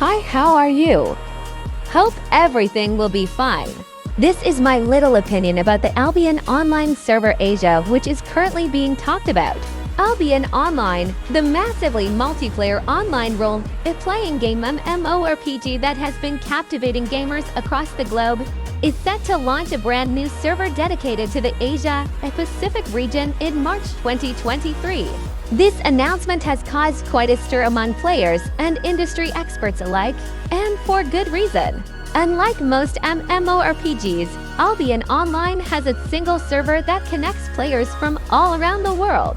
Hi, how are you? Hope everything will be fine. This is my little opinion about the ALBION online server Asia, which is currently being talked about. ALBION Online, the massively multiplayer online role-playing game MMORPG that has been captivating gamers across the globe, is set to launch a brand new server dedicated to the Asia and Pacific region in March 2023. This announcement has caused quite a stir among players and industry experts alike, and for good reason. Unlike most MMORPGs, ALBION Online has a single server that connects players from all around the world.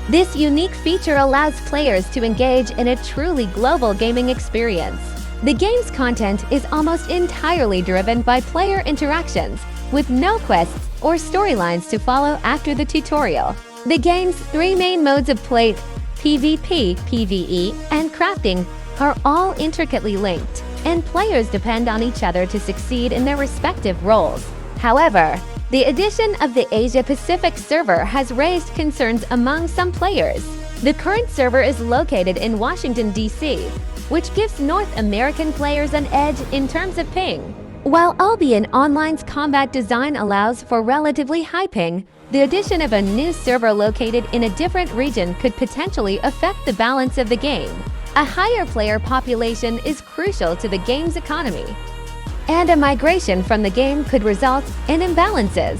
This unique feature allows players to engage in a truly global gaming experience. The game's content is almost entirely driven by player interactions, with no quests or storylines to follow after the tutorial. The game's three main modes of play, PvP, PvE, and crafting, are all intricately linked, and players depend on each other to succeed in their respective roles. However, the addition of the Asia-Pacific server has raised concerns among some players. The current server is located in Washington, D.C., which gives North American players an edge in terms of ping. While ALBION Online's combat design allows for relatively high ping, the addition of a new server located in a different region could potentially affect the balance of the game. A higher player population is crucial to the game's economy, and a migration from the game could result in imbalances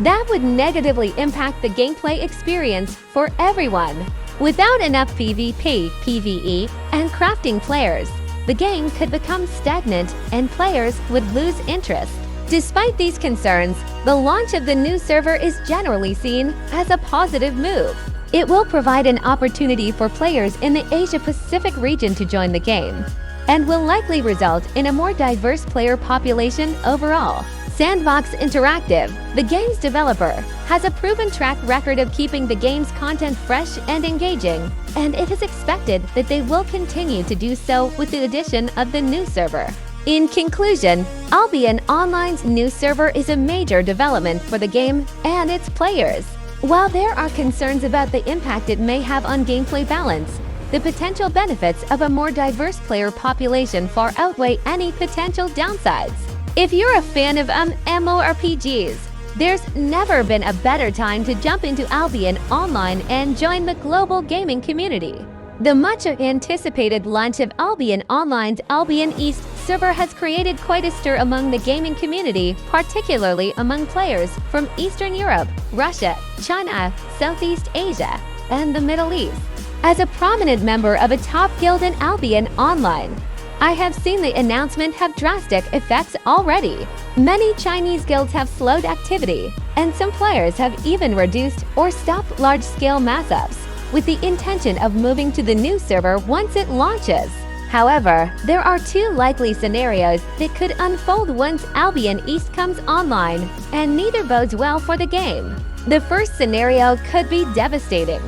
that would negatively impact the gameplay experience for everyone. Without enough PvP, PvE, and crafting players, the game could become stagnant and players would lose interest. Despite these concerns, the launch of the new server is generally seen as a positive move. It will provide an opportunity for players in the Asia-Pacific region to join the game, and will likely result in a more diverse player population overall. Sandbox Interactive, the game's developer, has a proven track record of keeping the game's content fresh and engaging, and it is expected that they will continue to do so with the addition of the new server. In conclusion, ALBION Online's new server is a major development for the game and its players. While there are concerns about the impact it may have on gameplay balance, the potential benefits of a more diverse player population far outweigh any potential downsides. If you're a fan of MMORPGs, there's never been a better time to jump into ALBION Online and join the global gaming community. The much-anticipated launch of ALBION Online's ALBION East server has created quite a stir among the gaming community, particularly among players from Eastern Europe, Russia, China, Southeast Asia, and the Middle East. As a prominent member of a top guild in ALBION Online, I have seen the announcement have drastic effects already. Many Chinese guilds have slowed activity, and some players have even reduced or stopped large-scale mass-ups, with the intention of moving to the new server once it launches. However, there are two likely scenarios that could unfold once ALBION East comes online, and neither bodes well for the game. The first scenario could be devastating,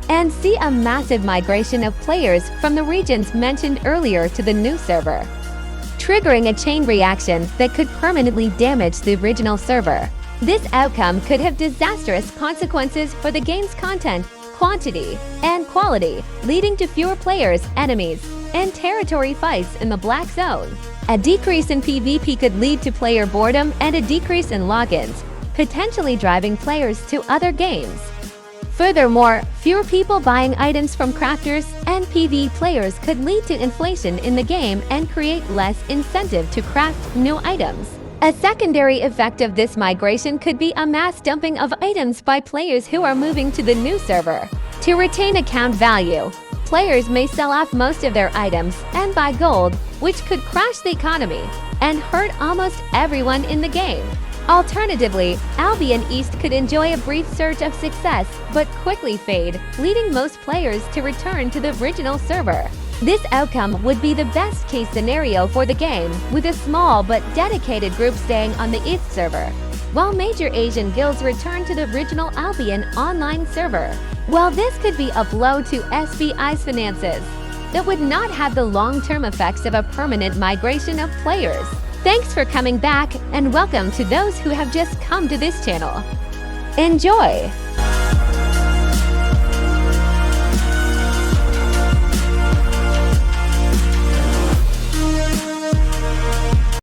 and see a massive migration of players from the regions mentioned earlier to the new server, triggering a chain reaction that could permanently damage the original server. This outcome could have disastrous consequences for the game's content, quantity, and quality, leading to fewer players, enemies, and territory fights in the Black Zone. A decrease in PvP could lead to player boredom and a decrease in logins, potentially driving players to other games. Furthermore, fewer people buying items from crafters and PvE players could lead to inflation in the game and create less incentive to craft new items. A secondary effect of this migration could be a mass dumping of items by players who are moving to the new server. To retain account value, players may sell off most of their items and buy gold, which could crash the economy and hurt almost everyone in the game. Alternatively, ALBION East could enjoy a brief surge of success but quickly fade, leading most players to return to the original server. This outcome would be the best-case scenario for the game, with a small but dedicated group staying on the East server, while major Asian guilds return to the original ALBION Online server. While this could be a blow to SBI's finances, it would not have the long-term effects of a permanent migration of players. Thanks for coming back, and welcome to those who have just come to this channel. Enjoy!